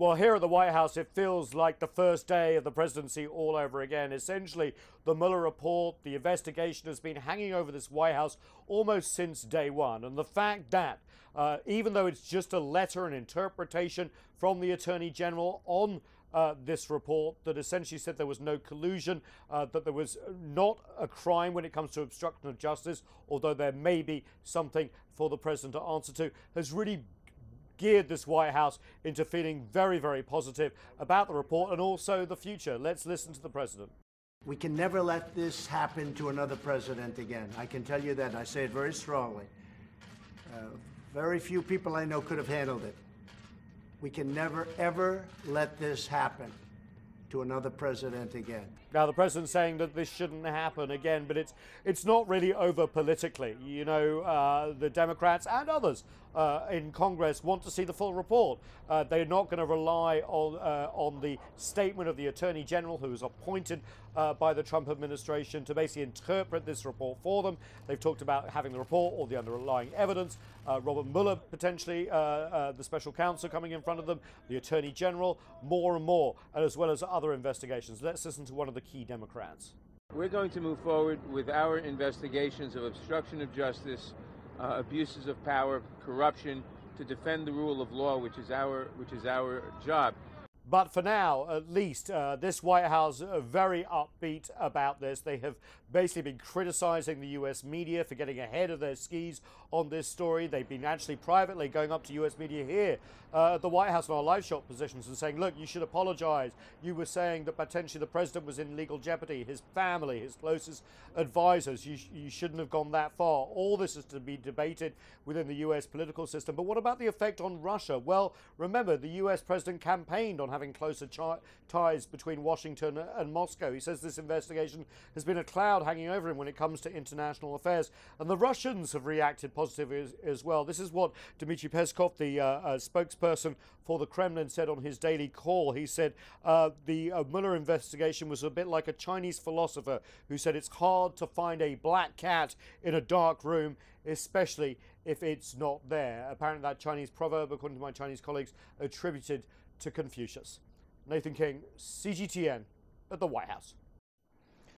Well, here at the White House, it feels like the first day of the presidency all over again. Essentially, the Mueller report, the investigation has been hanging over this White House almost since day one. And the fact that, even though it's just a letter, an interpretation from the Attorney General on this report that essentially said there was no collusion, that there was not a crime when it comes to obstruction of justice, although there may be something for the president to answer to, has really geared this White House into feeling very, very positive about the report and also the future. Let's listen to the president. We can never let this happen to another president again. I can tell you that, and I say it very strongly. Very few people I know could have handled it. We can never, ever let this happen to another president again. Now, the president's saying that this shouldn't happen again, but it's not really over politically. You know, the Democrats and others in Congress want to see the full report. They're not going to rely on the statement of the Attorney General, who was appointed by the Trump administration to basically interpret this report for them. They've talked about having the report or the underlying evidence. Robert Mueller, potentially, the special counsel coming in front of them, the Attorney General, more and more, and as well as other investigations. Let's listen to one of the key Democrats. We're going to move forward with our investigations of obstruction of justice, abuses of power, corruption, to defend the rule of law, which is our job. But for now, at least, this White House are very upbeat about this. They have basically been criticizing the U.S. media for getting ahead of their skis on this story. They've been actually privately going up to U.S. media here at the White House in our live shot positions and saying, look, you should apologize. You were saying that potentially the president was in legal jeopardy, his family, his closest advisors. You shouldn't have gone that far. All this is to be debated within the U.S. political system. But what about the effect on Russia? Well, remember, the U.S. president campaigned on having closer ties between Washington and Moscow. He says this investigation has been a cloud hanging over him when it comes to international affairs. And the Russians have reacted positively as well. This is what Dmitry Peskov, the spokesperson for the Kremlin, said on his daily call. He said the Mueller investigation was a bit like a Chinese philosopher who said it's hard to find a black cat in a dark room, especially if it's not there. Apparently that Chinese proverb, according to my Chinese colleagues, attributed to Confucius. Nathan King, CGTN at the White House.